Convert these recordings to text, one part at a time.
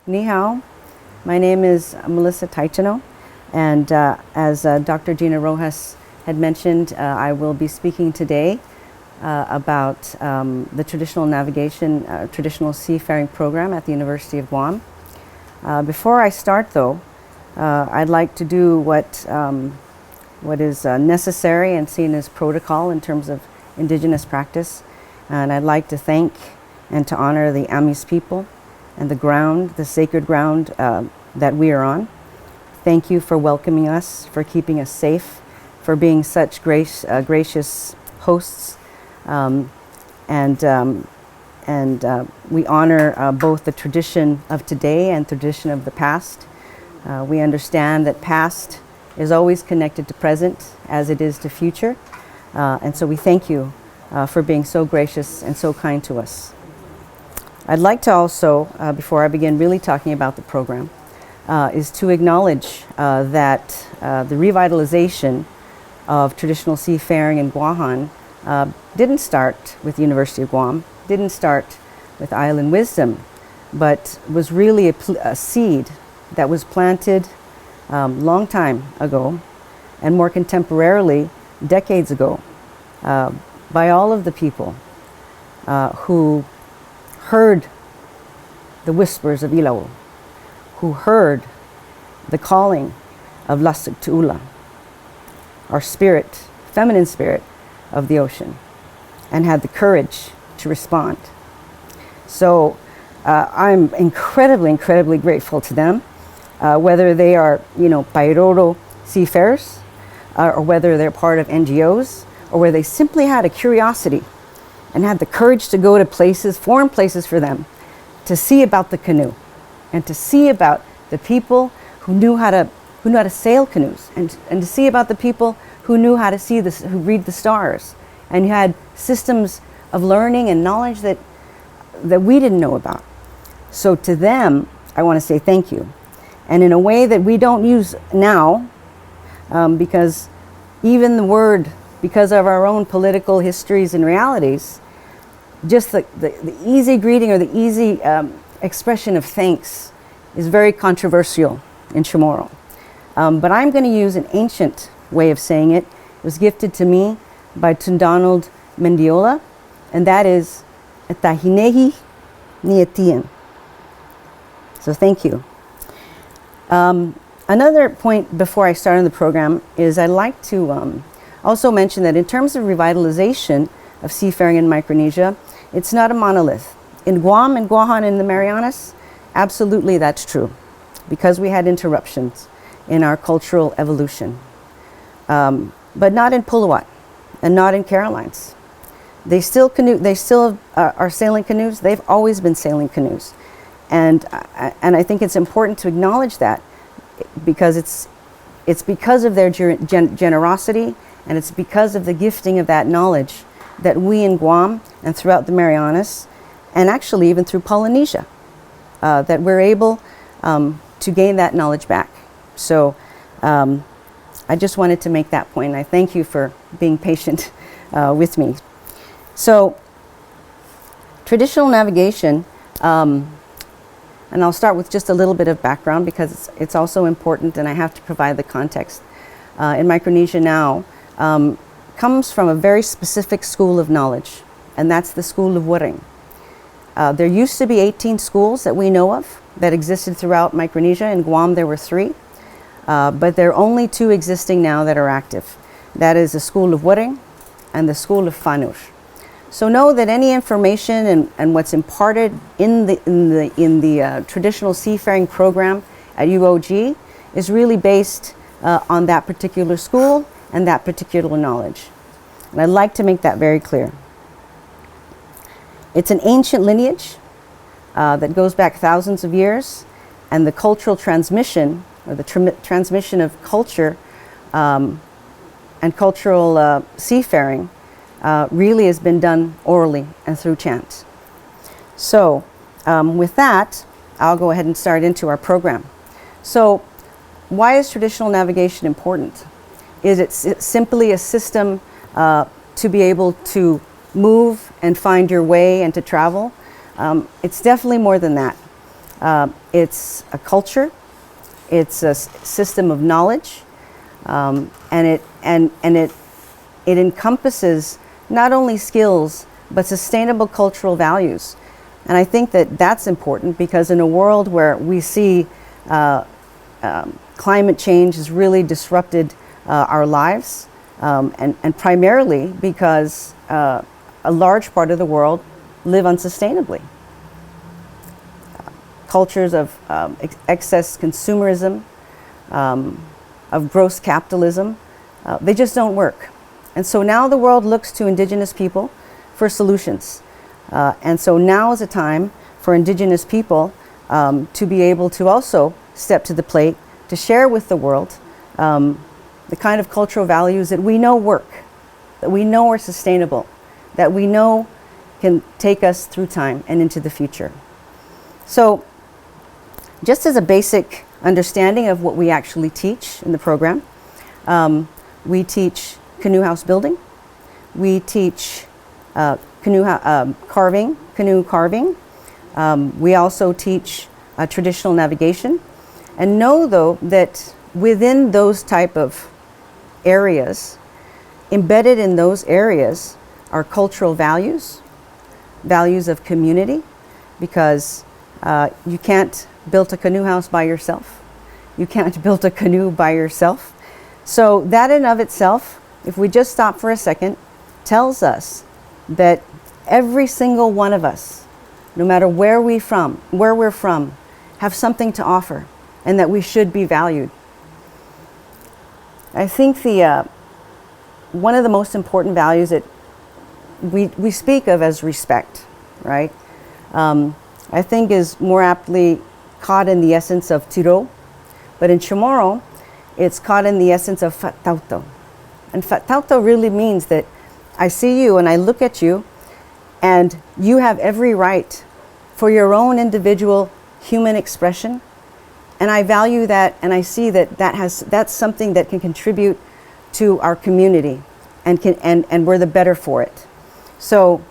Ni hao. My name is Melissa Taitano, and as Dr. Gina Rojas had mentioned, I will be speaking today about the traditional navigation, traditional seafaring program at the University of Guam. Before I start, though, I'd like to do what is necessary and seen as protocol in terms of indigenous practice, and I'd like to thank and to honor the Amis people and the ground, the sacred ground that we are on. Thank you for welcoming us, for keeping us safe, for being such gracious hosts, and we honor both the tradition of today and tradition of the past. We understand that past is always connected to present as it is to future, and so we thank you for being so gracious and so kind to us. I'd like to also, before I begin really talking about the program, is to acknowledge that the revitalization of traditional seafaring in Guam didn't start with the University of Guam, didn't start with Island Wisdom, but was really a seed that was planted long time ago, and more contemporarily, decades ago, by all of the people who heard the whispers of Ilau, who heard the calling of Lasik Tu'ula, our spirit, feminine spirit of the ocean, and had the courage to respond. So I'm incredibly grateful to them, whether they are, Pairoro seafarers, or whether they're part of NGOs, or where they simply had a curiosity and had the courage to go to places, foreign places for them, to see about the canoe and to see about the people who knew how to sail canoes, and to see about the people who knew how to see this, who read the stars, and who had systems of learning and knowledge that we didn't know about. So to them, I want to say thank you. And in a way that we don't use now, because even the word, because of our own political histories and realities, just the easy greeting or the easy expression of thanks is very controversial in Chamorro. But I'm going to use an ancient way of saying it. It was gifted to me by Tundonald Mendiola, and that is Tahinehi Nietian. So thank you. Another point before I start on the program is I'd like to also mention that in terms of revitalization of seafaring in Micronesia, it's not a monolith. In Guam and Guahan and the Marianas, absolutely that's true, because we had interruptions in our cultural evolution. But not in Puluat and not in Carolines. They still are sailing canoes. They've always been sailing canoes. And I think it's important to acknowledge that, because it's because of their generosity, and it's because of the gifting of that knowledge that we in Guam and throughout the Marianas, and actually even through Polynesia, that we're able to gain that knowledge back. So I just wanted to make that point, and I thank you for being patient with me. So traditional navigation, and I'll start with just a little bit of background because it's also important, and I have to provide the context. In Micronesia now, comes from a very specific school of knowledge, and that's the school of Waring. There used to be 18 schools that we know of that existed throughout Micronesia. In Guam there were 3, but there are only 2 existing now that are active. That is the school of Waring and the school of Fanur. So know that any information and what's imparted in the traditional seafaring program at UOG is really based on that particular school and that particular knowledge. And I'd like to make that very clear. It's an ancient lineage that goes back thousands of years, and the cultural transmission, or the transmission of culture and cultural seafaring really has been done orally and through chant. So with that, I'll go ahead and start into our program. So why is traditional navigation important? Is it simply a system to be able to move and find your way and to travel? It's definitely more than that. It's a culture, it's a system of knowledge, and it encompasses not only skills but sustainable cultural values. And I think that that's important because in a world where we see climate change has really disrupted our lives, and primarily because a large part of the world live unsustainably. Cultures of excess consumerism, of gross capitalism, they just don't work. And so now the world looks to indigenous people for solutions. And so now is a time for indigenous people to be able to also step to the plate, to share with the world the kind of cultural values that we know work, that we know are sustainable, that we know can take us through time and into the future. So just as a basic understanding of what we actually teach in the program, we teach canoe house building, we teach canoe carving, we also teach traditional navigation. And know though that within those type of areas, embedded in those areas are cultural values, values of community, because you can't build a canoe house by yourself. You can't build a canoe by yourself. So that in of itself, if we just stop for a second, tells us that every single one of us, no matter where we're from, have something to offer and that we should be valued. I think one of the most important values that we speak of as respect, right? I think is more aptly caught in the essence of tiro, but in Chamorro, it's caught in the essence of fatauto. And fatauto really means that I see you and I look at you and you have every right for your own individual human expression. And I value that, and I see that that's something that can contribute to our community and we're the better for it. So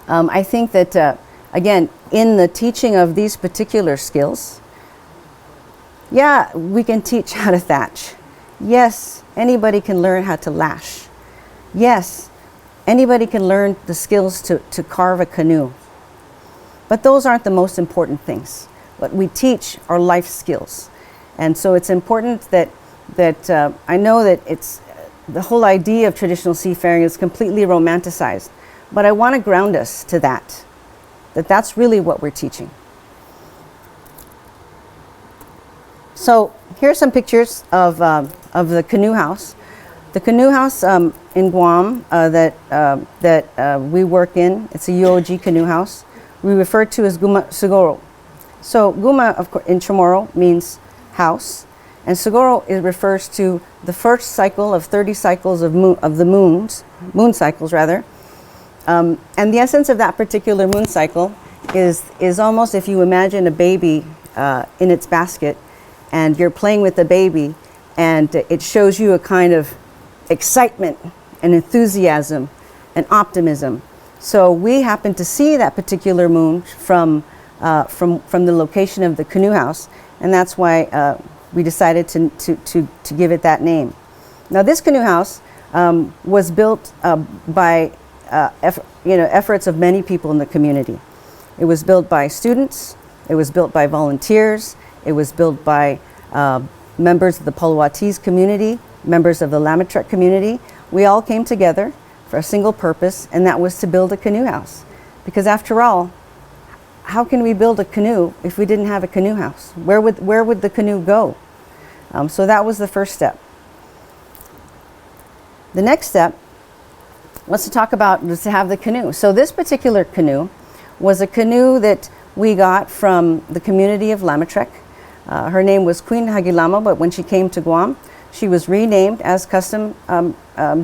I think that, again, in the teaching of these particular skills, yeah, we can teach how to thatch. Yes, anybody can learn how to lash. Yes, anybody can learn the skills to carve a canoe. But those aren't the most important things. What we teach are life skills. And so it's important that I know that it's the whole idea of traditional seafaring is completely romanticized, but I want to ground us to that's really what we're teaching. So here's some pictures of the canoe house. The canoe house in Guam that we work in, it's a UOG canoe house. We refer to as Guma Seguro. So Guma, of course, in Chamorro means house, and Seguro refers to the first cycle of 30 cycles of moon cycles rather. And the essence of that particular moon cycle is almost if you imagine a baby in its basket, and you're playing with the baby, and it shows you a kind of excitement and enthusiasm and optimism. So we happen to see that particular moon from the location of the canoe house, and that's why we decided to give it that name. Now this canoe house was built by efforts of many people in the community. It was built by students, it was built by volunteers, it was built by members of the Puluwatis community, members of the Lamatrek community. We all came together for a single purpose, and that was to build a canoe house. Because after all, how can we build a canoe if we didn't have a canoe house? Where would the canoe go? So that was the first step. The next step was to have the canoe. So this particular canoe was a canoe that we got from the community of Lamatrek. Her name was Queen Hagilama, but when she came to Guam, she was renamed as custom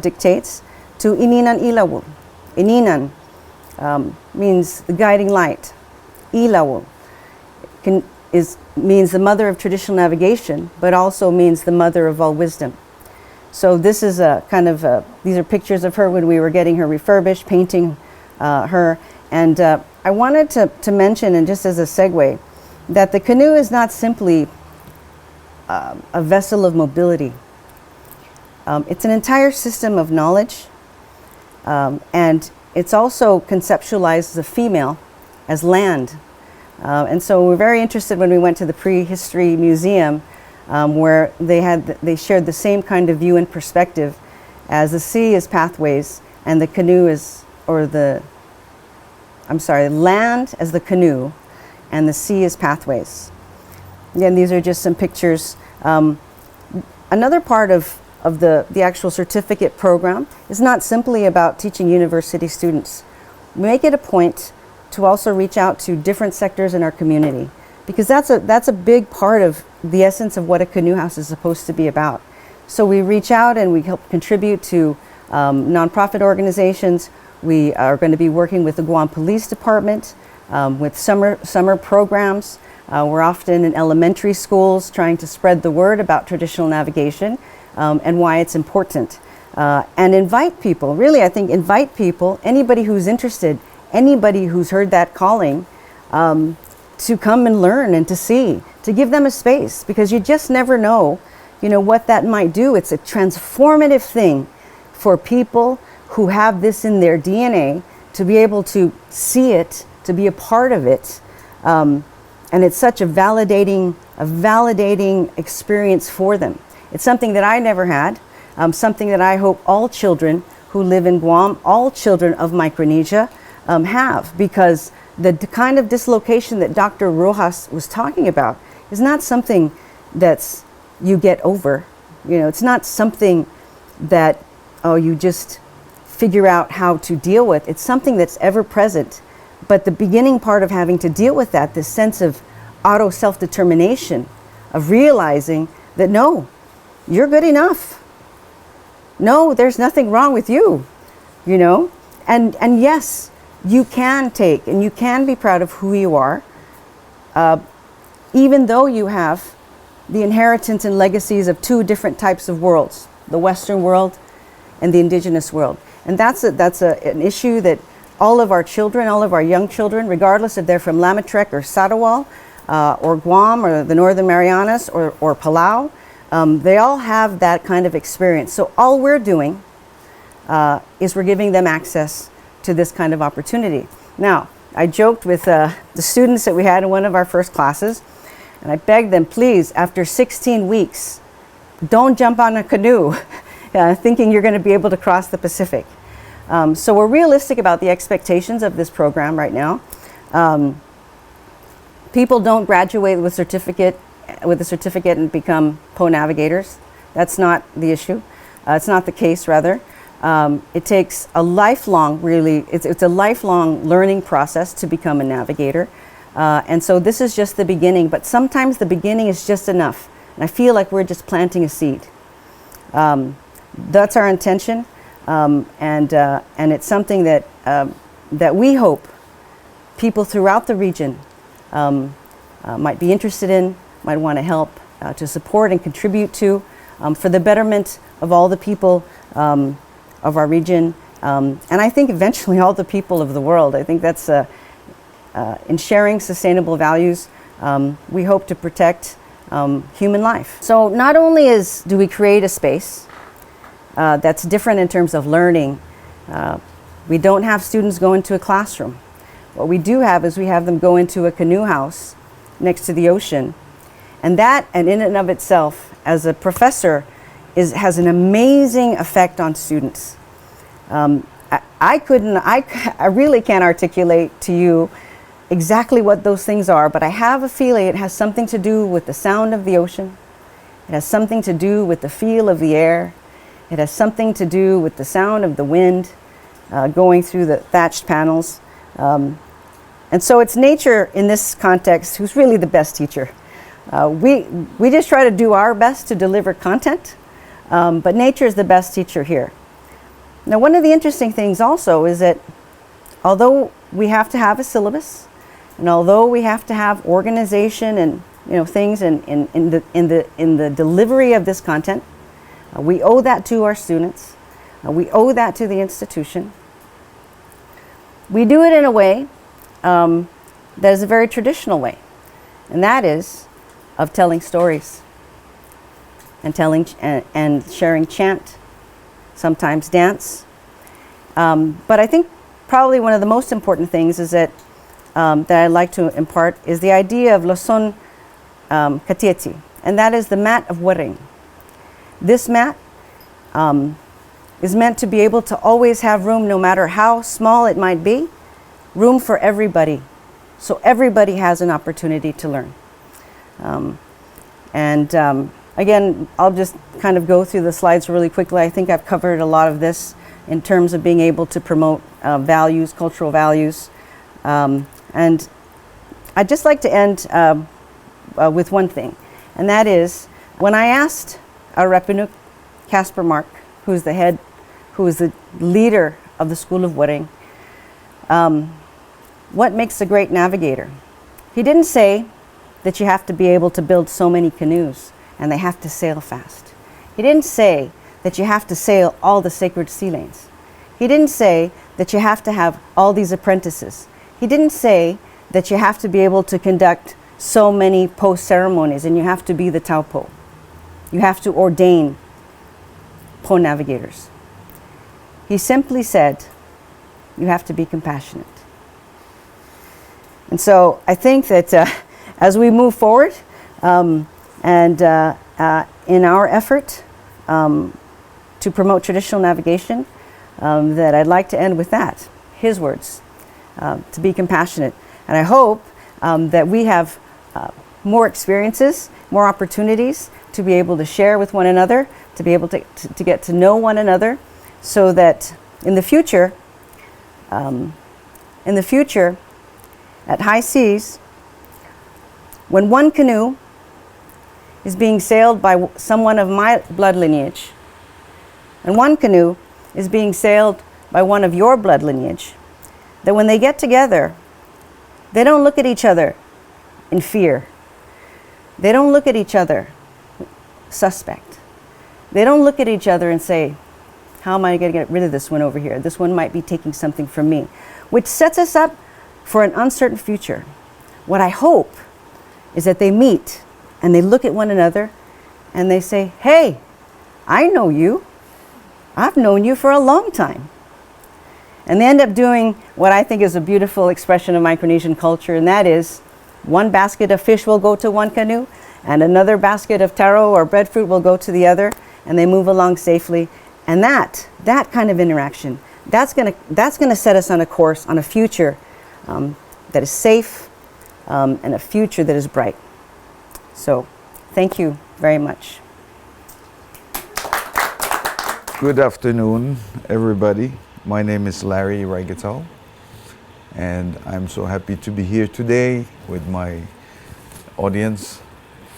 dictates to Ininan Ilawul. Ininan means the guiding light. Ilawul means the mother of traditional navigation, but also means the mother of all wisdom. So this is a kind of these are pictures of her when we were getting her refurbished, painting her. And I wanted to mention, and just as a segue, that the canoe is not simply a vessel of mobility. It's an entire system of knowledge, and it's also conceptualized as a female, as land. And so we're very interested when we went to the Prehistory Museum, where they shared the same kind of view and perspective, as the sea is pathways and the canoe is, land as the canoe and the sea is pathways. Again, these are just some pictures. Another part of the actual certificate program is not simply about teaching university students. We make it a point to also reach out to different sectors in our community, because that's a big part of the essence of what a canoe house is supposed to be about. So we reach out and we help contribute to nonprofit organizations. We are going to be working with the Guam Police Department with summer programs. We're often in elementary schools trying to spread the word about traditional navigation and why it's important. And invite people, really I think invite people, anybody who's interested, anybody who's heard that calling, to come and learn and to see, to give them a space, because you just never know, what that might do. It's a transformative thing for people who have this in their DNA to be able to see it, to be a part of it. And it's such a validating experience for them. It's something that I never had, something that I hope all children who live in Guam, all children of Micronesia, have, because the kind of dislocation that Dr. Rojas was talking about is not something that's you get over. It's not something that you just figure out how to deal with. It's something that's ever present. But the beginning part of having to deal with that, this sense of auto self-determination, of realizing that no, you're good enough. No, there's nothing wrong with you, and yes, you can take and you can be proud of who you are, even though you have the inheritance and legacies of two different types of worlds, the Western world and the indigenous world. And that's an issue that all of our children, all of our young children, regardless if they're from Lamatrek or Sadawal, or Guam or the Northern Marianas or Palau, they all have that kind of experience. So all we're doing is we're giving them access to this kind of opportunity. Now, I joked with the students that we had in one of our first classes, and I begged them, please, after 16 weeks, don't jump on a canoe thinking you're going to be able to cross the Pacific. So we're realistic about the expectations of this program right now. People don't graduate with a certificate and become PO navigators. That's not the issue. It's not the case, rather. It takes a lifelong, it's a lifelong learning process to become a navigator. And so this is just the beginning, but sometimes the beginning is just enough. And I feel like we're just planting a seed. That's our intention. And it's something that we hope people throughout the region might be interested in, might want to help to support and contribute to, for the betterment of all the people of our region, and I think eventually all the people of the world. I think that's in sharing sustainable values, we hope to protect human life. So not only do we create a space that's different in terms of learning, we don't have students go into a classroom. What we do have is we have them go into a canoe house next to the ocean, and that, and in and of itself, as a professor, has an amazing effect on students. I really can't articulate to you exactly what those things are, but I have a feeling it has something to do with the sound of the ocean. It has something to do with the feel of the air. It has something to do with the sound of the wind going through the thatched panels. And so it's nature in this context who's really the best teacher. We just try to do our best to deliver content, but nature is the best teacher here. Now, one of the interesting things also is that although we have to have a syllabus, and although we have to have organization and things in the delivery of this content, we owe that to our students. We owe that to the institution. We do it in a way that is a very traditional way. and that is of telling stories and sharing chant, sometimes dance. But I think probably one of the most important things is that I'd like to impart is the idea of Loson Katieti, and that is the mat of Waring. This mat is meant to be able to always have room, no matter how small it might be, room for everybody. So everybody has an opportunity to learn. Again, I'll just kind of go through the slides really quickly. I think I've covered a lot of this in terms of being able to promote values, cultural values. And I'd just like to end with one thing, and that is when I asked our Repenuk, Casper Mark, who is the leader of the School of Waring, what makes a great navigator? He didn't say that you have to be able to build so many canoes and they have to sail fast. He didn't say that you have to sail all the sacred sea lanes. He didn't say that you have to have all these apprentices. He didn't say that you have to be able to conduct so many post ceremonies and you have to be the taupo. You have to ordain po navigators. He simply said, you have to be compassionate. And so I think that as we move forward in our effort to promote traditional navigation, that I'd like to end with that, his words, to be compassionate. And I hope that we have more experiences, more opportunities to be able to share with one another, to be able to get to know one another, so that in the future, at high seas, when one canoe is being sailed by someone of my blood lineage, and one canoe is being sailed by one of your blood lineage, that when they get together, they don't look at each other in fear. They don't look at each other suspect. They don't look at each other and say, how am I going to get rid of this one over here? This one might be taking something from me, which sets us up for an uncertain future. What I hope is that they meet and they look at one another and they say, hey, I know you. I've known you for a long time. And they end up doing what I think is a beautiful expression of Micronesian culture, and that is one basket of fish will go to one canoe and another basket of taro or breadfruit will go to the other, and they move along safely. And that kind of interaction, that's gonna set us on a course, on a future that is safe and a future that is bright. So thank you very much. Good afternoon, everybody. My name is Larry Raigetal, and I'm so happy to be here today with my audience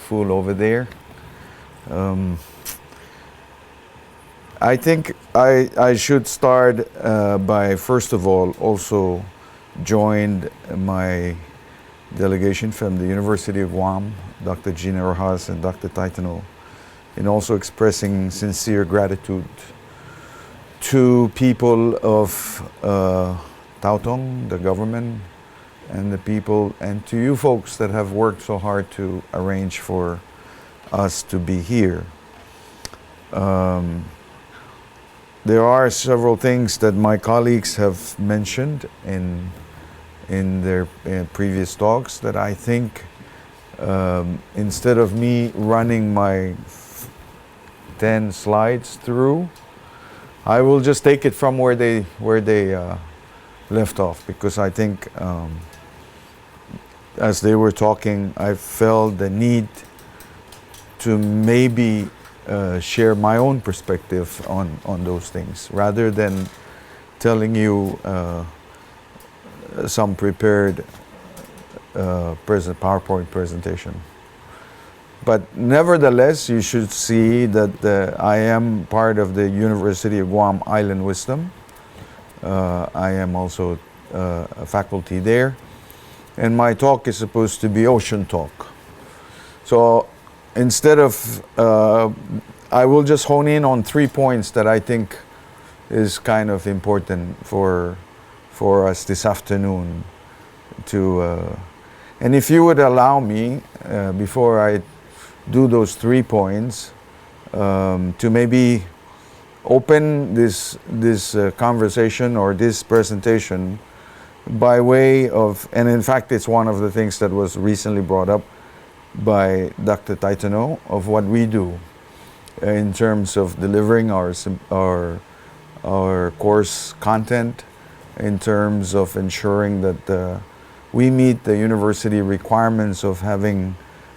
full over there. I think I should start by, first of all, also joined my delegation from the University of Guam, Dr. Gina Rojas and Dr. Taitano, in also expressing sincere gratitude to people of Tautong, the government, and the people, and to you folks that have worked so hard to arrange for us to be here. There are several things that my colleagues have mentioned in their previous talks that I think instead of me running my 10 slides through, I will just take it from where they left off, because I think as they were talking, I felt the need to maybe share my own perspective on those things, rather than telling you some prepared PowerPoint presentation. But nevertheless, you should see that I am part of the University of Guam Island Wisdom. I am also a faculty there, and my talk is supposed to be ocean talk. So instead of, I will just hone in on 3 points that I think is kind of important for us this afternoon to, And if you would allow me, before I do those 3 points, to maybe open this conversation or this presentation by way of, and in fact it's one of the things that was recently brought up by Dr. Taitano, of what we do in terms of delivering our course content, in terms of ensuring that we meet the university requirements of having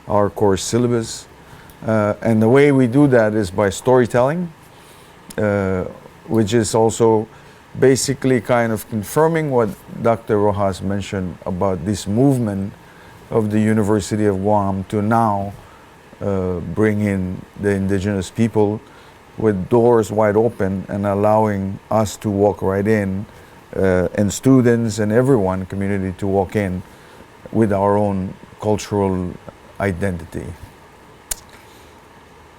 our course syllabus. And the way we do that is by storytelling, which is also basically kind of confirming what Dr. Rojas mentioned about this movement of the University of Guam to now bring in the indigenous people with doors wide open and allowing us to walk right in, and students and everyone, community, to walk in with our own cultural identity.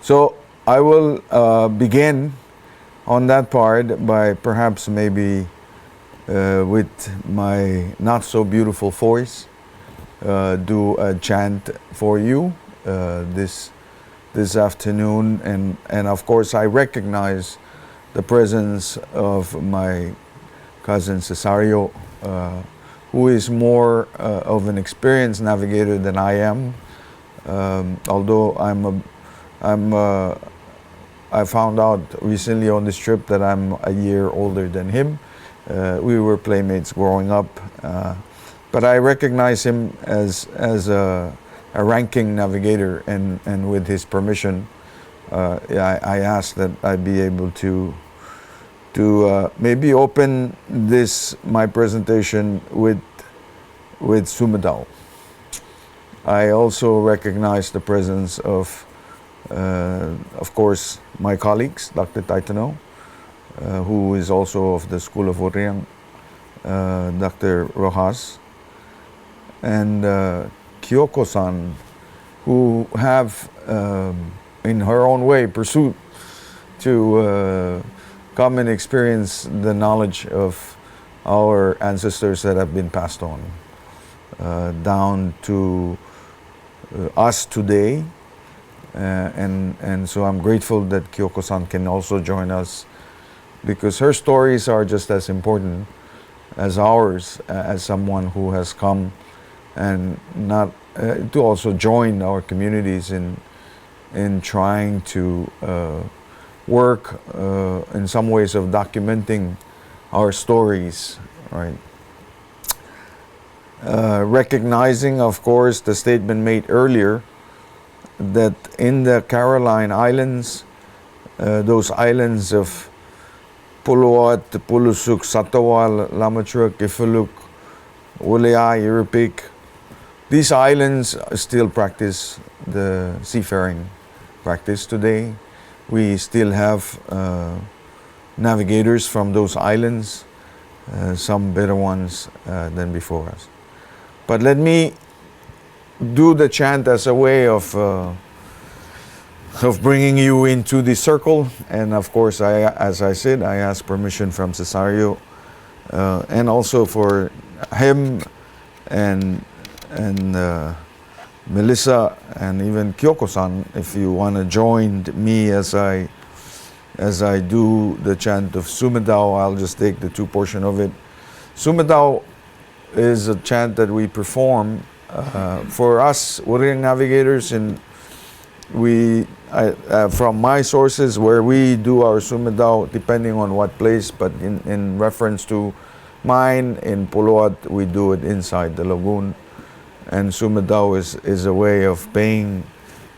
So I will begin on that part by perhaps maybe with my not so beautiful voice do a chant for you this afternoon, and of course I recognize the presence of my cousin Sesario, who is more of an experienced navigator than I am, although I found out recently on this trip that I'm a year older than him. We were playmates growing up, but I recognize him as a ranking navigator, and with his permission, I asked that I be able to maybe open my presentation with Sumedao. I also recognize the presence of course, my colleagues, Dr. Taitano, who is also of the School of Uriang, Dr. Rojas, and Kyoko-san, who have, in her own way, pursued to come and experience the knowledge of our ancestors that have been passed on down to us today. And so I'm grateful that Kyoko-san can also join us, because her stories are just as important as ours, as someone who has come and not to also join our communities in trying to work in some ways of documenting our stories, right? Recognizing, of course, the statement made earlier that in the Caroline Islands, those islands of Puluat, Pulusuk, Satawal, Lamachua, Kifuluk, Ulea, Yurupik, these islands still practice the seafaring practice today. We still have navigators from those islands, some better ones than before us. But let me do the chant as a way of bringing you into the circle. And of course, as I said, I ask permission from Sesario, and also for him and Melissa and even Kyoko-san, if you want to join me as I do the chant of Sumedao. I'll just take the 2 portion of it. Sumedao is a chant that we perform for us Uriang navigators, and from my sources where we do our Sumedao, depending on what place, but in reference to mine in Puluat, we do it inside the lagoon. And Sumedao is a way of paying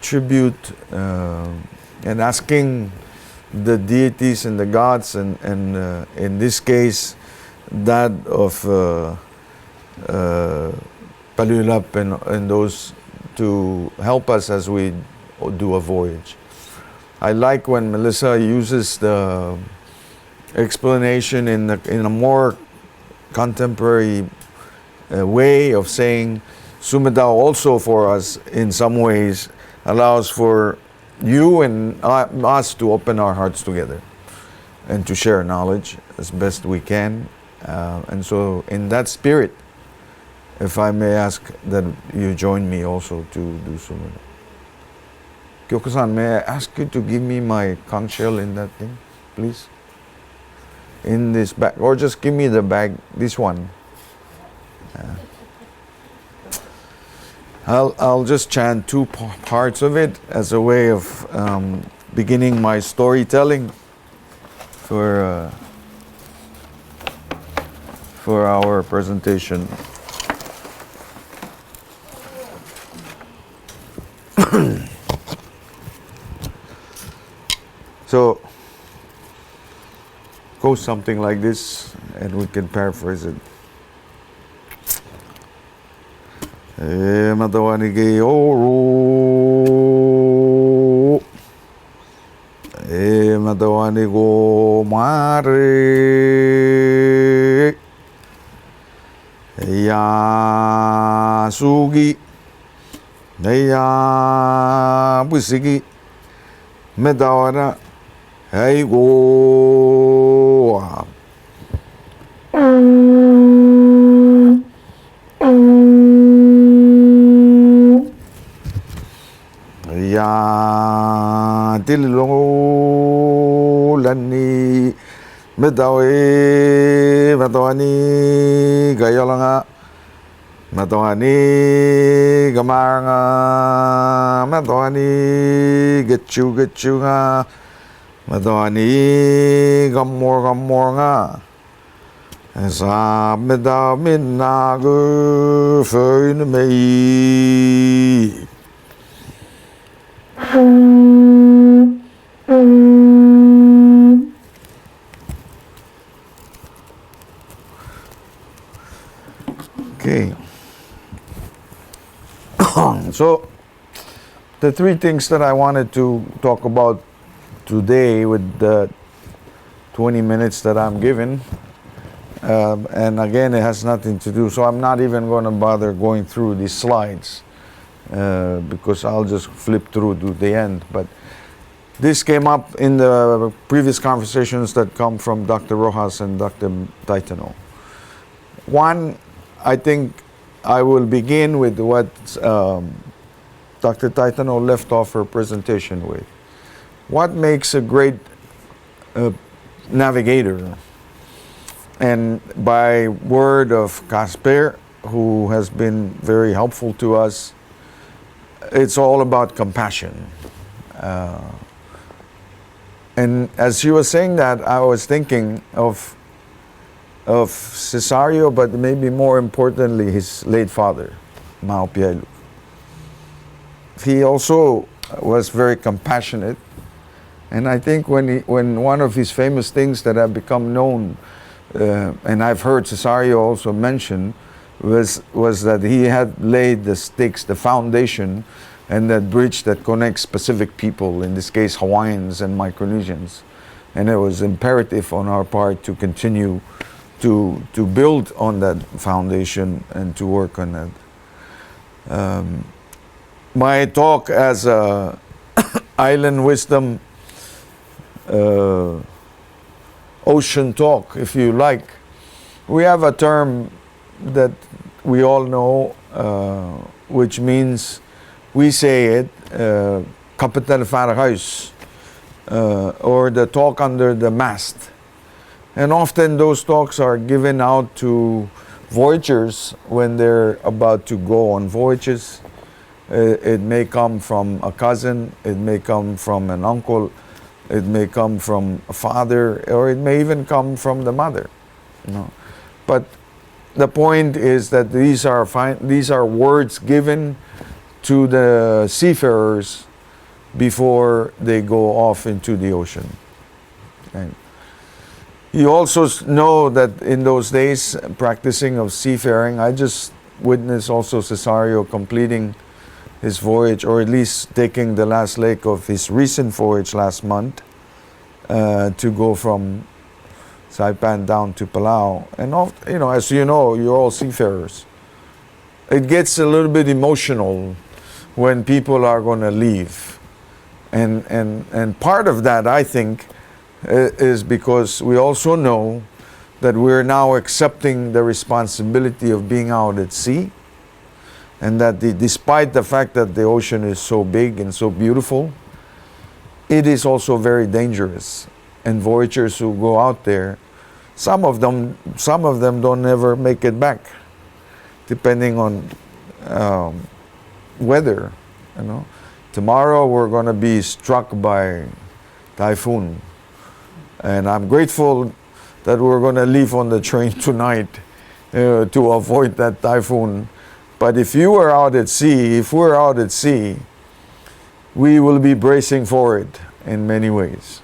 tribute and asking the deities and the gods, and in this case, that of Palulap and those to help us as we do a voyage. I like when Melissa uses the explanation in a more contemporary way of saying Sumedao also for us in some ways allows for you and us to open our hearts together and to share knowledge as best we can. And so in that spirit, if I may ask that you join me also to do so. Kyoko-san, may I ask you to give me my conch shell in that thing, please? In this bag, or just give me the bag, this one. I'll just chant two parts of it as a way of beginning my storytelling for our presentation. So, goes something like this, and we can paraphrase it. E matawani ke oro, e matawani go mare, ya sugi, ya busigi, metawana, hey go. Ya tillo lani metawe matawani gayolanga matawani gamaranga matawani getchunga matawani gamorga sa meta minnagu föin mei. Okay. So, the three things that I wanted to talk about today with the 20 minutes that I'm given, and again, it has nothing to do, so I'm not even going to bother going through these slides. Because I'll just flip through to the end. But this came up in the previous conversations that come from Dr. Rojas and Dr. Taitano. One, I think I will begin with what Dr. Taitano left off her presentation with. What makes a great navigator? And by word of Casper, who has been very helpful to us, it's all about compassion. And as she was saying that, I was thinking of Sesario, but maybe more importantly, his late father, Mao Piailuk. He also was very compassionate. And I think when one of his famous things that have become known, and I've heard Sesario also mention, was that he had laid the stakes, the foundation, and that bridge that connects Pacific people, in this case Hawaiians and Micronesians. And it was imperative on our part to continue to build on that foundation and to work on that. My talk as a island wisdom ocean talk, if you like, we have a term that we all know, which means, we say it, Kapitel Vaarhuis, or the talk under the mast. And often those talks are given out to voyagers when they're about to go on voyages. It may come from a cousin, it may come from an uncle, it may come from a father, or it may even come from the mother. You know. But the point is that these are words given to the seafarers before they go off into the ocean. And you also know that in those days, practicing of seafaring, I just witnessed also Sesario completing his voyage, or at least taking the last leg of his recent voyage last month to go from Saipan down to Palau. And as you know, you're all seafarers. It gets a little bit emotional when people are going to leave. And part of that, I think, is because we also know that we're now accepting the responsibility of being out at sea, and that despite the fact that the ocean is so big and so beautiful, it is also very dangerous. And voyagers who go out there, some of them don't ever make it back, depending on weather. You know, tomorrow we're going to be struck by typhoon, and I'm grateful that we're going to leave on the train tonight to avoid that typhoon. But if we're out at sea, we will be bracing for it in many ways.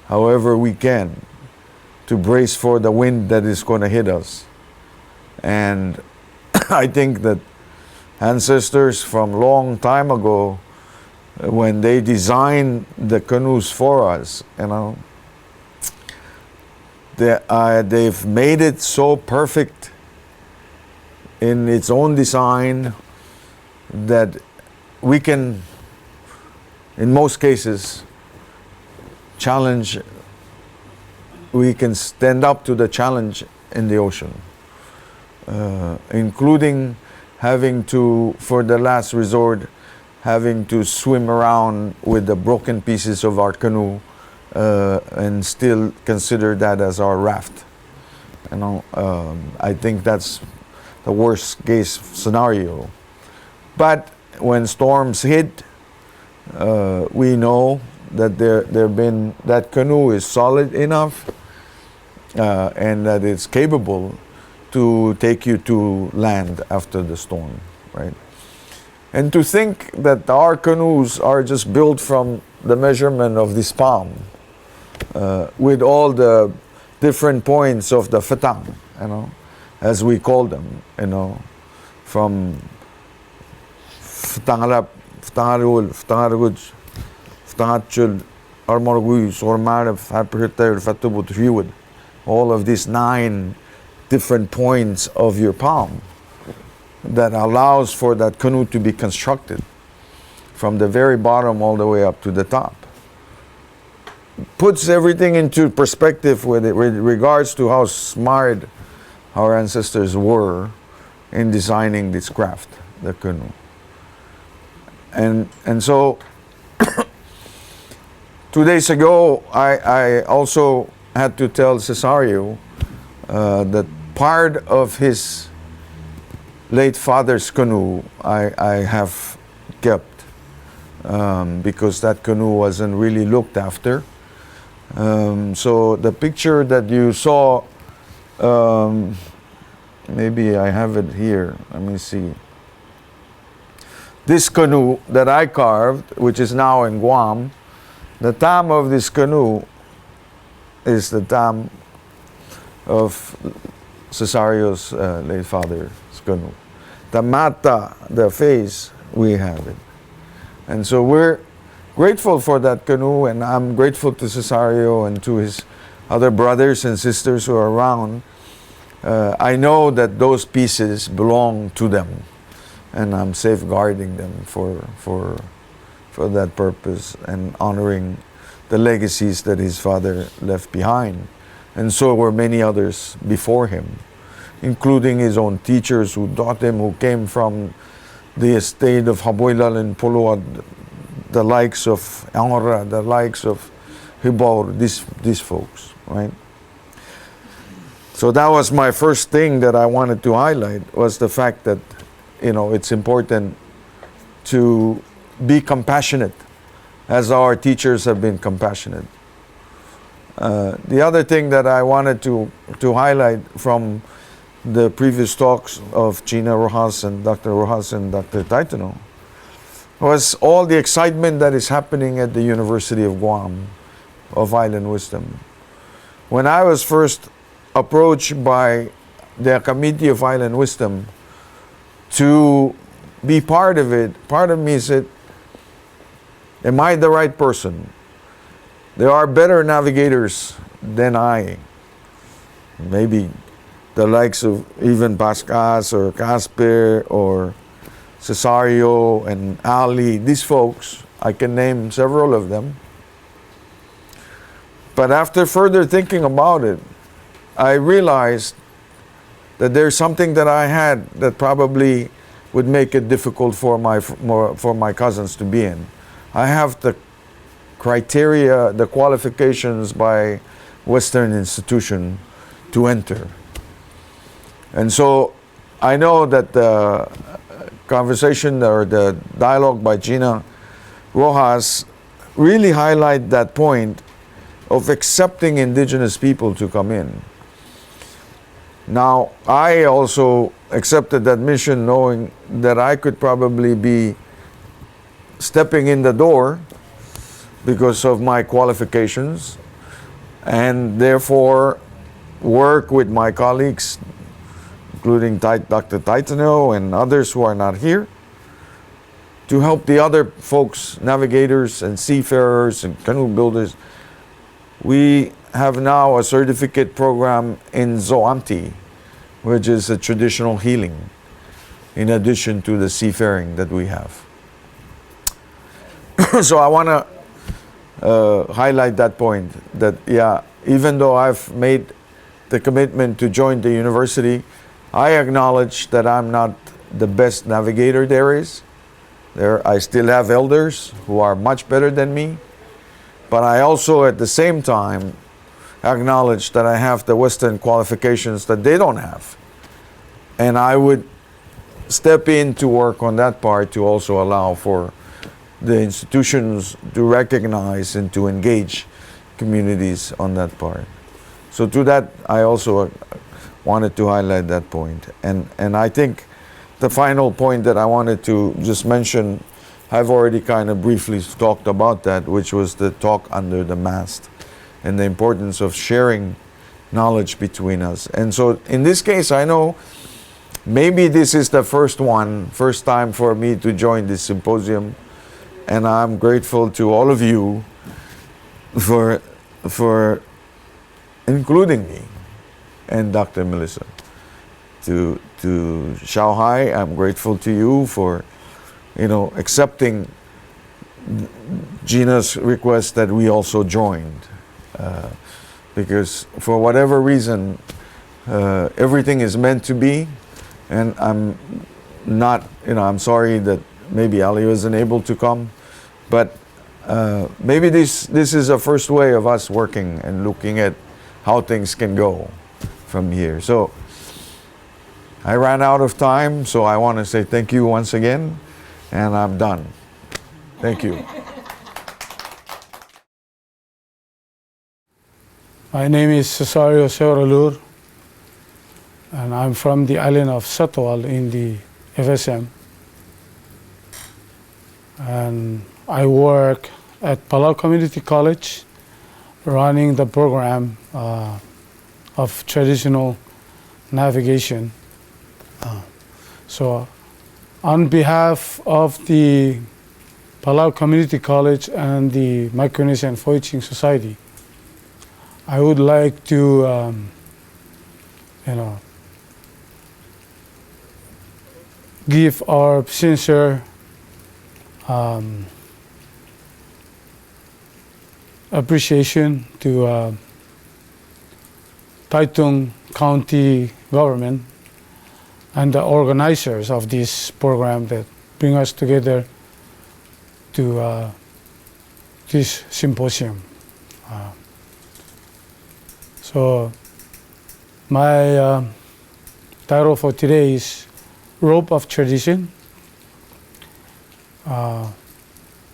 However we can, to brace for the wind that is going to hit us. And I think that ancestors from long time ago, when they designed the canoes for us, you know, they've made it so perfect in its own design that we can, in most cases, we can stand up to the challenge in the ocean, including having to, for the last resort, having to swim around with the broken pieces of our canoe and still consider that as our raft. You know, I think that's the worst case scenario. But when storms hit, we know that that canoe is solid enough and that it's capable to take you to land after the storm, right? And to think that our canoes are just built from the measurement of this palm, with all the different points of the fatang, you know, as we call them, you know, from fatangalap, fatangarul, fatangaruj, fatangachul, armorguis, ormarab, faperter, fatubut, huid, all of these 9 different points of your palm that allows for that canoe to be constructed from the very bottom all the way up to the top. Puts everything into perspective with regards to how smart our ancestors were in designing this craft, the canoe. And so 2 days ago, I also had to tell Sesario that part of his late father's canoe I have kept because that canoe wasn't really looked after. So the picture that you saw, maybe I have it here, let me see. This canoe that I carved, which is now in Guam, the tam of this canoe is the tam of Cesario's late father's canoe. The mata, the face, we have it. And so we're grateful for that canoe, and I'm grateful to Sesario and to his other brothers and sisters who are around. I know that those pieces belong to them, and I'm safeguarding them for that purpose and honoring the legacies that his father left behind. And so were many others before him, including his own teachers who taught him, who came from the estate of Haboilal and Puluad, the likes of Angora, the likes of Hibor, these folks, right? So that was my first thing that I wanted to highlight, was the fact that, you know, it's important to be compassionate, as our teachers have been compassionate. The other thing that I wanted to highlight from the previous talks of Gina Rojas and Dr. Rojas and Dr. Taitano was all the excitement that is happening at the University of Guam of Island Wisdom. When I was first approached by the Committee of Island Wisdom to be part of it, part of me said, am I the right person? There are better navigators than I. Maybe the likes of even Pascas or Casper or Sesario and Ali, these folks, I can name several of them. But after further thinking about it, I realized that there's something that I had that probably would make it difficult for my cousins to be in. I have the criteria, the qualifications by Western institution to enter. And so I know that the conversation or the dialogue by Gina Rojas really highlight that point of accepting indigenous people to come in. Now, I also accepted that mission knowing that I could probably be stepping in the door because of my qualifications, and therefore work with my colleagues, including Dr. Taitano and others who are not here, to help the other folks, navigators and seafarers and canoe builders. We have now a certificate program in Zoamti, which is a traditional healing, in addition to the seafaring that we have. So I want to highlight that point, that yeah, even though I've made the commitment to join the university, I acknowledge that I'm not the best navigator there is. I still have elders who are much better than me, but I also at the same time acknowledge that I have the Western qualifications that they don't have. And I would step in to work on that part to also allow for the institutions to recognize and to engage communities on that part. So to that, I also wanted to highlight that point. And I think the final point that I wanted to just mention, I've already kind of briefly talked about that, which was the talk under the mast and the importance of sharing knowledge between us. And so in this case, I know maybe this is the first time for me to join this symposium, and I'm grateful to all of you for including me and Dr. Melissa. To Shanghai, I'm grateful to you for, accepting Gina's request that we also joined. Because for whatever reason, everything is meant to be, and I'm not, I'm sorry that maybe Ali wasn't able to come, but maybe this is a first way of us working and looking at how things can go from here. So I ran out of time, so I want to say thank you once again, and I'm done. Thank you. My name is Sesario Sewralur, and I'm from the island of Satawal in the FSM. And I work at Palau Community College, running the program of traditional navigation. So on behalf of the Palau Community College and the Micronesian Voyaging Society, I would like to, give our sincere appreciation to Taitung County government and the organizers of this program that bring us together to this symposium. So my title for today is Rope of Tradition.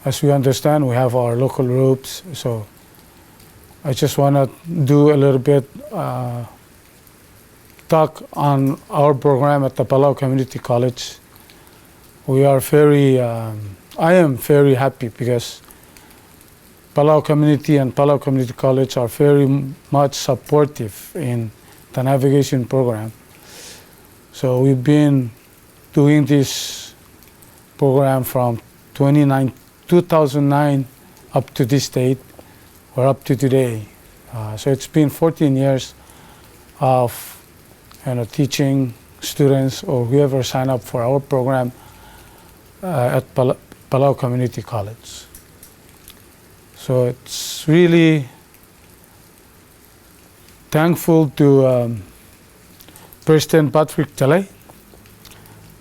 As we understand, we have our local ropes, so I just want to do a little bit talk on our program at the Palau Community College. We are I am very happy because Palau Community and Palau Community College are very much supportive in the navigation program. So we've been doing this program from 2009 up to this date, or up to today. So it's been 14 years of teaching students or whoever sign up for our program at Palau Community College. So it's really thankful to President Patrick Talay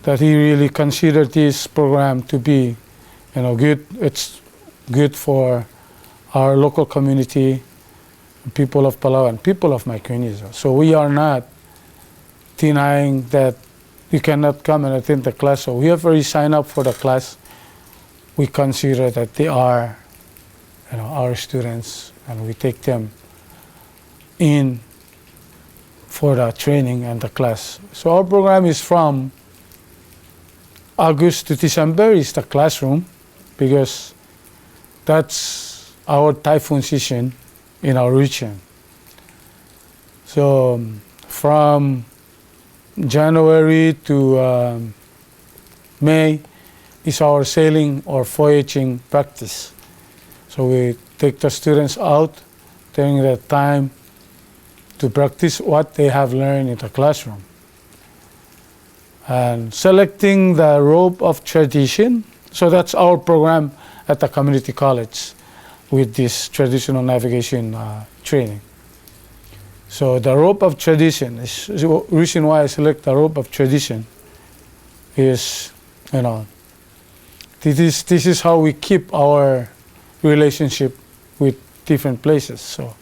that he really considered this program to be, good. It's good for our local community, people of Palau and people of Micronesia. So we are not denying that you cannot come and attend the class. So we have already signed up for the class. We consider that they are, our students, and we take them in for the training and the class. So our program is from August to December is the classroom, because that's our typhoon season in our region. So from January to May is our sailing or voyaging practice. So we take the students out during that time to practice what they have learned in the classroom. And selecting the rope of tradition, so that's our program at the community college with this traditional navigation training. So the rope of tradition is the reason why I select the rope of tradition is, this is how we keep our relationship with different places. So,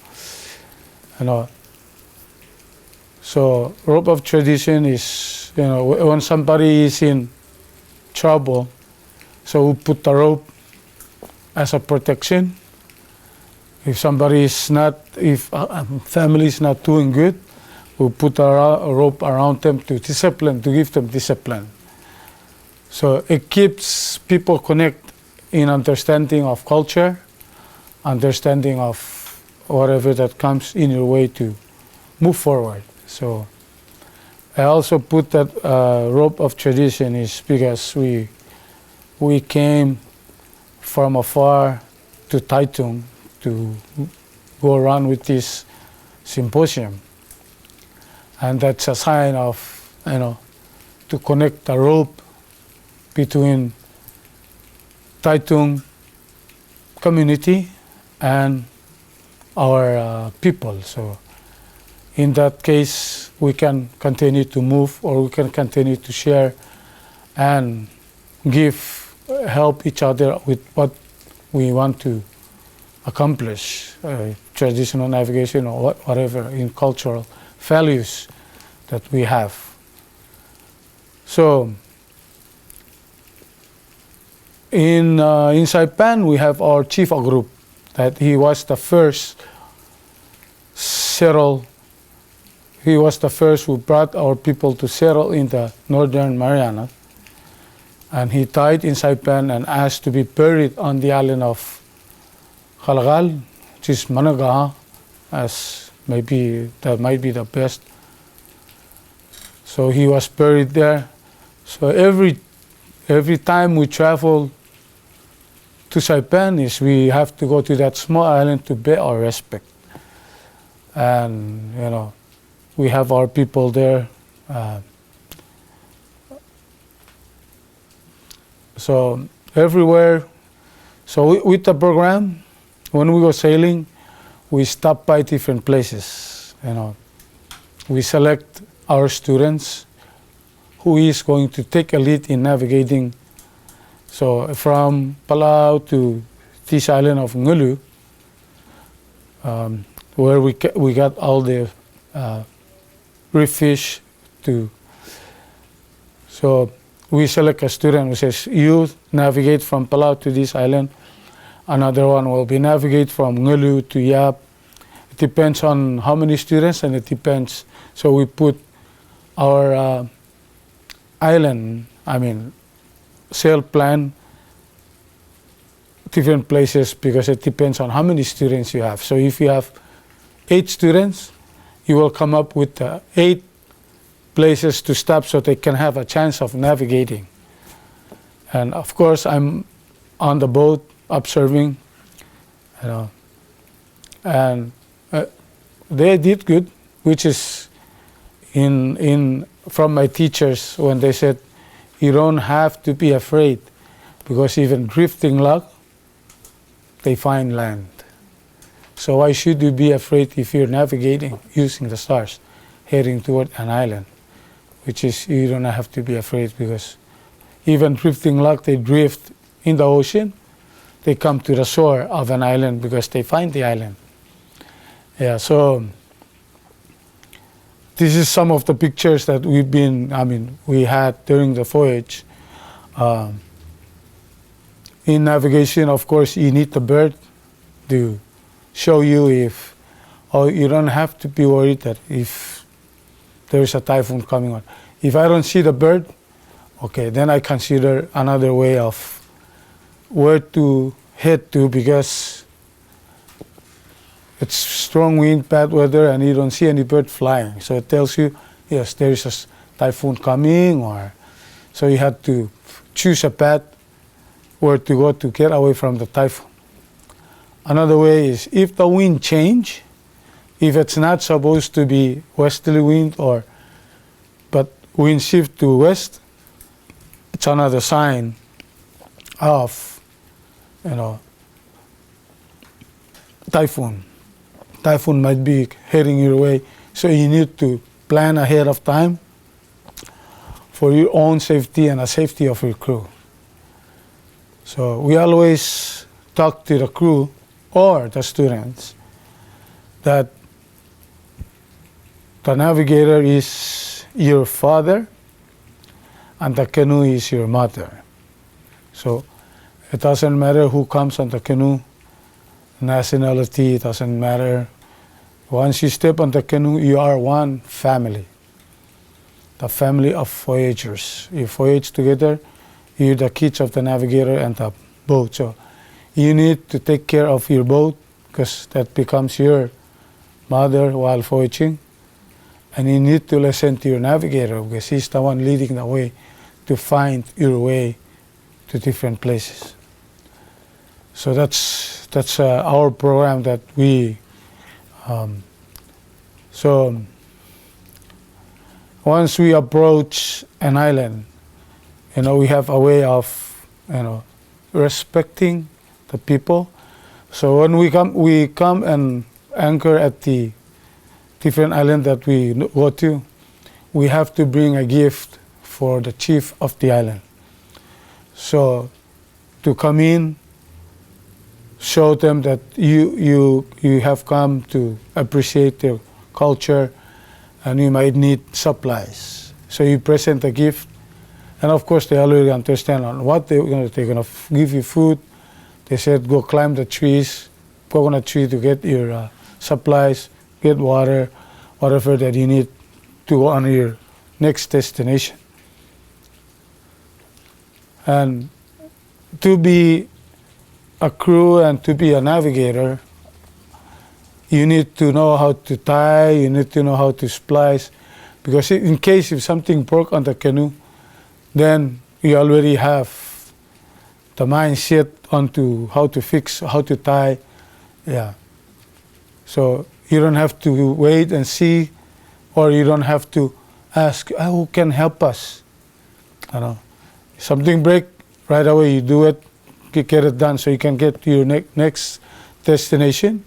so rope of tradition is, when somebody is in trouble, so we put the rope as a protection. If somebody is not, if a family is not doing good, we put a rope around them to discipline, to give them discipline. So it keeps people connect in understanding of culture, understanding of whatever that comes in your way to move forward. So I also put that rope of tradition is because we came from afar to Taitung to go around with this symposium. And that's a sign of, to connect the rope between Taitung community and our people. So in that case, we can continue to move, or we can continue to share and help each other with what we want to accomplish, traditional navigation or whatever in cultural values that we have. So in Saipan, we have our chief of group, that he was the first he was the first who brought our people to settle in the Northern Mariana. And he died in Saipan and asked to be buried on the island of Halagal, which is Managaha, as that might be the best. So he was buried there. So every time we travel to Saipan, we have to go to that small island to pay our respect. And we have our people there. So everywhere. So with the program, when we go sailing, we stop by different places. We select our students who is going to take a lead in navigating. So from Palau to this island of Ngulu, where we got all the reef fish to. So we select a student who says, you navigate from Palau to this island. Another one will be navigate from Ngulu to Yap. It depends on how many students, and it depends. So we put our sail plan different places because it depends on how many students you have. So if you have 8 students, you will come up with 8 places to stop so they can have a chance of navigating. And of course, I'm on the boat observing, and they did good, which is from my teachers when they said, you don't have to be afraid, because even drifting log, they find land. So why should you be afraid if you're navigating using the stars, heading toward an island, which is you don't have to be afraid, because even drifting like they drift in the ocean, they come to the shore of an island because they find the island. Yeah, so this is some of the pictures that we had during the voyage. In navigation, of course, you need the bird to show you you don't have to be worried that if there's a typhoon coming on. If I don't see the bird, okay, then I consider another way of where to head to, because it's strong wind, bad weather, and you don't see any bird flying. So it tells you, yes, there is a typhoon coming, so you have to choose a path where to go to get away from the typhoon. Another way is if the wind change, if it's not supposed to be westerly wind but wind shift to west, it's another sign of, typhoon. Typhoon might be heading your way, so you need to plan ahead of time for your own safety and the safety of your crew. So we always talk to the crew or the students that the navigator is your father and the canoe is your mother. So it doesn't matter who comes on the canoe, nationality, it doesn't matter. Once you step on the canoe, you are one family, the family of voyagers. You voyage together, you're the kids of the navigator and the boat. So you need to take care of your boat, because that becomes your mother while voyaging. And you need to listen to your navigator, because he's the one leading the way to find your way to different places. So that's our program that we. So once we approach an island, we have a way of respecting the people. So when we come and anchor at the different island that we go to, we have to bring a gift for the chief of the island. So to come in, show them that you have come to appreciate their culture, and you might need supplies. So you present a gift, and of course they already understand on what they're going to give you food. They said go climb the trees, coconut tree, to get your supplies, get water, whatever that you need to go on your next destination. And to be a crew and to be a navigator, you need to know how to tie, you need to know how to splice, because in case if something broke on the canoe, then you already have the mindset onto how to fix, how to tie. Yeah. So you don't have to wait and see, or you don't have to ask, who can help us? Something break, right away you do it, get it done so you can get to your next destination.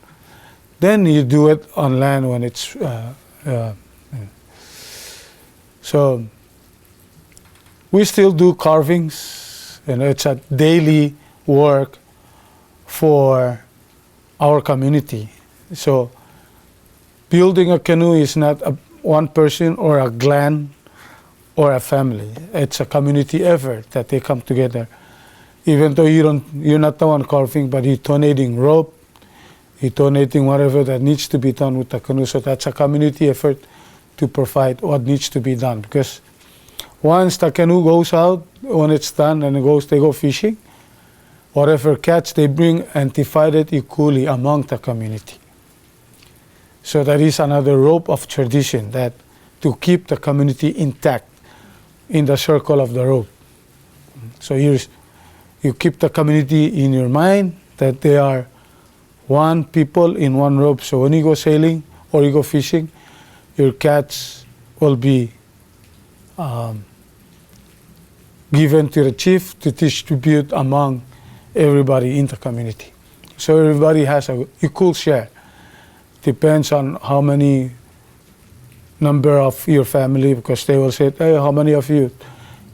Then you do it on land when it's so we still do carvings, it's a daily work for our community. So building a canoe is not one person or a clan or a family. It's a community effort that they come together. Even though you're not the one carving, but you're donating rope, you're donating whatever that needs to be done with the canoe. So that's a community effort to provide what needs to be done. Because once the canoe goes out, when it's done and they go fishing, whatever catch they bring and divide it equally among the community. So that is another rope of tradition that to keep the community intact in the circle of the rope. So you keep the community in your mind that they are one people in one rope. So when you go sailing or you go fishing, your catch will be given to the chief to distribute among everybody in the community. So everybody has an equal share depends on how many number of your family, because they will say, hey, how many of you?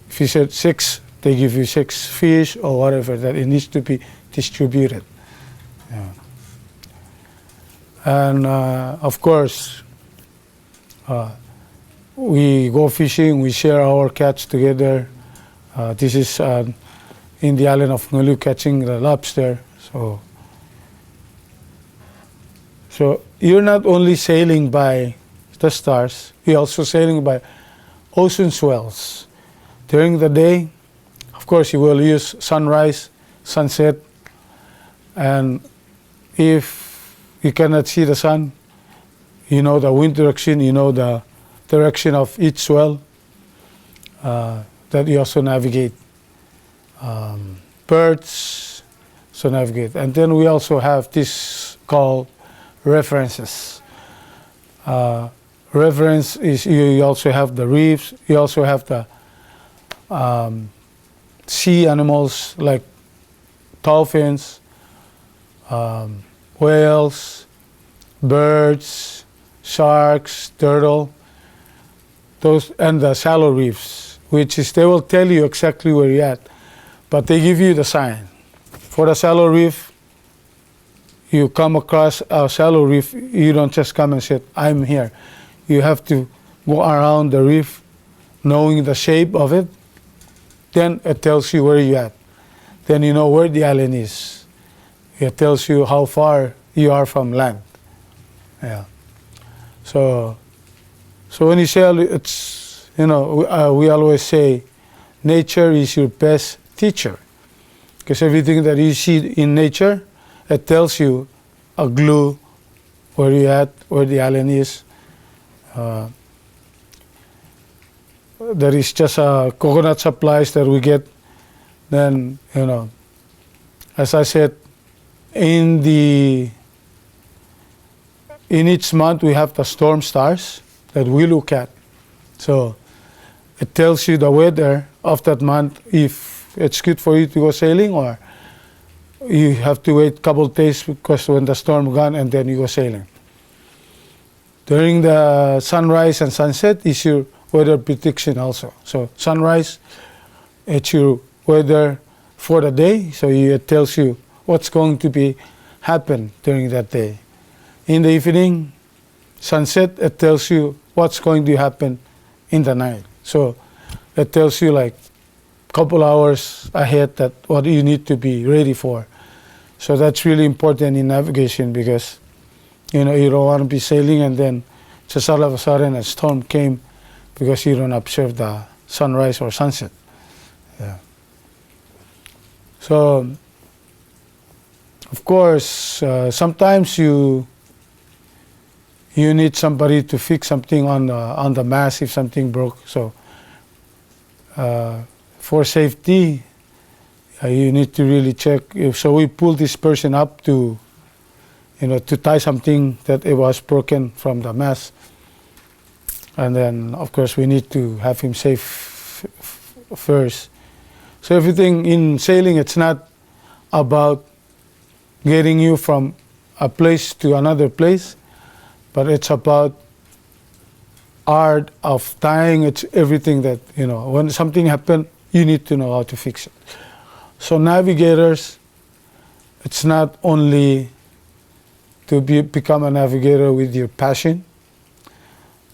If you said 6, they give you 6 fish or whatever, that it needs to be distributed. Yeah. And of course, we go fishing, we share our catch together. This is in the island of Ngulu, catching the lobster. So you're not only sailing by the stars, you're also sailing by ocean swells. During the day, of course, you will use sunrise, sunset, and if you cannot see the sun, you know the wind direction, you know the direction of each swell, that you also navigate. Birds, so navigate. And then we also have this called references. Reference is you also have the reefs, you also have the sea animals like dolphins, whales, birds, sharks, turtle, those, and the shallow reefs, which is they will tell you exactly where you're at, but they give you the sign. For the shallow reef, you come across a shallow reef, you don't just come and say, I'm here. You have to go around the reef, knowing the shape of it. Then it tells you where you're at. Then you know where the island is. It tells you how far you are from land. Yeah. So when you sail, it's, we always say, nature is your best teacher. Because everything that you see in nature, it tells you a clue where you're at, where the island is. There is just coconut supplies that we get. Then, as I said, in each month we have the storm stars that we look at. So it tells you the weather of that month, if it's good for you to go sailing, or you have to wait a couple of days because when the storm gone, and then you go sailing. During the sunrise and sunset is your weather prediction also. So sunrise, it's your weather for the day, so it tells you what's going to happen during that day. In the evening, sunset, it tells you what's going to happen in the night. So it tells you like a couple hours ahead that what you need to be ready for. So that's really important in navigation, because you don't want to be sailing and then just all of a sudden a storm came because you don't observe the sunrise or sunset. Yeah. So of course, sometimes you need somebody to fix something on the mast if something broke. So for safety, you need to really check. So we pull this person up to tie something that it was broken from the mast. And then, of course, we need to have him safe first. So everything in sailing, it's not about getting you from a place to another place, but it's about art of tying. It's everything that, when something happens, you need to know how to fix it. So navigators, it's not only to become a navigator with your passion,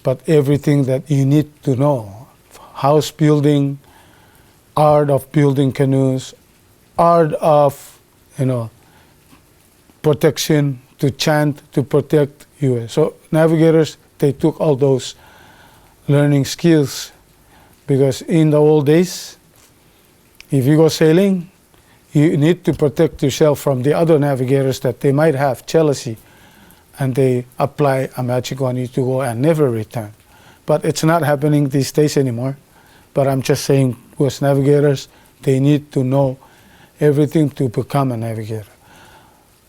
but everything that you need to know. House building, art of building canoes, art of, protection, to chant, to protect you. So navigators, they took all those learning skills, because in the old days, if you go sailing, you need to protect yourself from the other navigators that they might have jealousy, and they apply a magic on you to go and never return. But it's not happening these days anymore. But I'm just saying, as navigators, they need to know everything to become a navigator.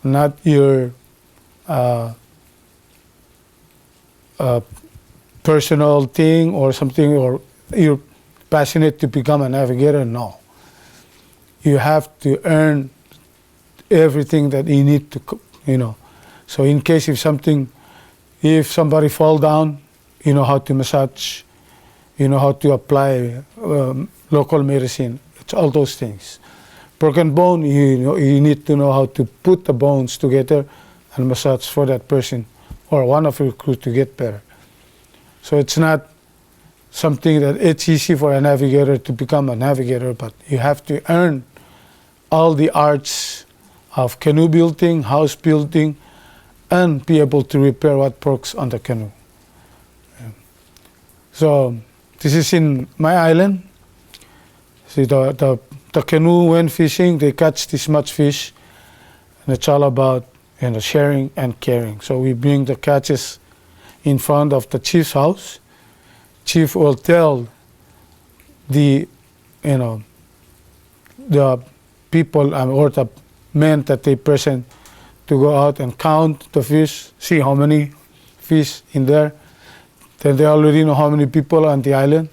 Not your personal thing or something, or you're passionate to become a navigator. No. You have to earn everything that you need to, So in case if something If somebody fall down, you know how to massage, you know how to apply local medicine. It's all those things. Broken bone, you need to know how to put the bones together and massage for that person or one of your crew to get better. So it's not something that it's easy for a navigator to become a navigator, but you have to earn all the arts of canoe building, house building, and be able to repair what breaks on the canoe. So this is in my island. See, the canoe, when fishing, they catch this much fish, and it's all about sharing and caring. So we bring the catches in front of the chief's house. Chief will tell the people or the men that they present to go out and count the fish, see how many fish in there. Then they already know how many people on the island,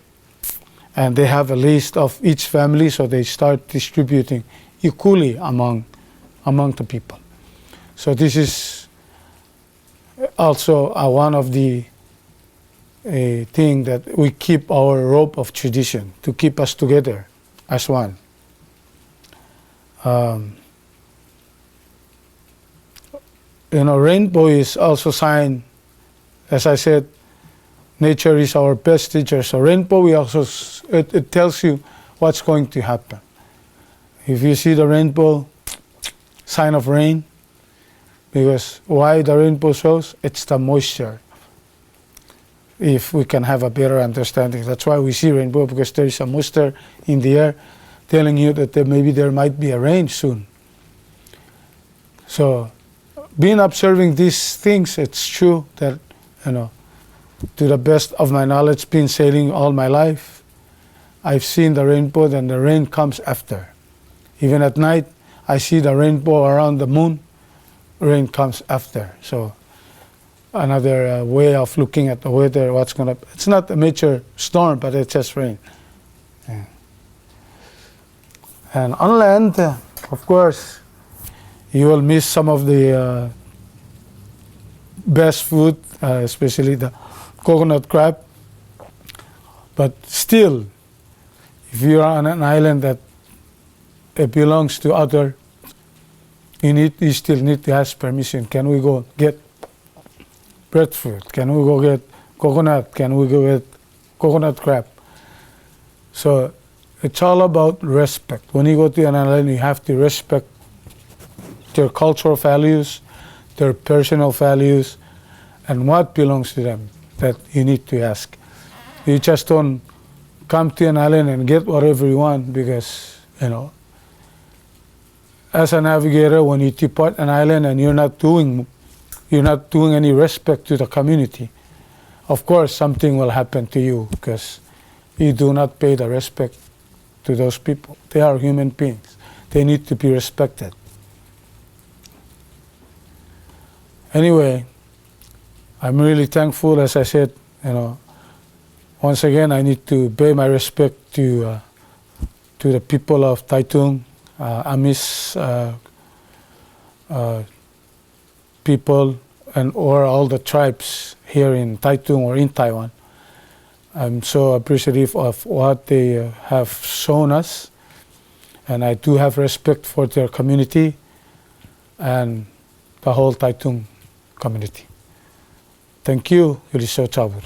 and they have a list of each family, so they start distributing equally among the people. So this is also one of the thing that we keep our rope of tradition to keep us together as one. Rainbow is also sign, as I said, nature is our best teacher. So rainbow, it tells you what's going to happen. If you see the rainbow, sign of rain, because why the rainbow shows? It's the moisture. If we can have a better understanding. That's why we see rainbow, because there is a moisture in the air telling you that maybe there might be a rain soon. So being observing these things, it's true that, to the best of my knowledge, been sailing all my life, I've seen the rainbow, then the rain comes after. Even at night, I see the rainbow around the moon, rain comes after. So another way of looking at the weather, it's not a major storm, but it's just rain. Yeah. And on land, of course, you will miss some of the best food, especially the coconut crab. But still, if you are on an island that it belongs to other, you still need to ask permission. Can we go get breadfruit? Can we go get coconut? Can we go get coconut crab? So it's all about respect. When you go to an island, you have to respect their cultural values, their personal values, and what belongs to them that you need to ask. You just don't come to an island and get whatever you want, because, as a navigator, when you depart an island and you're not doing any respect to the community, of course something will happen to you, because you do not pay the respect to those people. They are human beings. They need to be respected. Anyway, I'm really thankful. As I said, once again, I need to pay my respect to the people of Taitung, Amis people, or all the tribes here in Taitung or in Taiwan. I'm so appreciative of what they have shown us, and I do have respect for their community and the whole Taitung community. Thank you, Yuli Sotabur.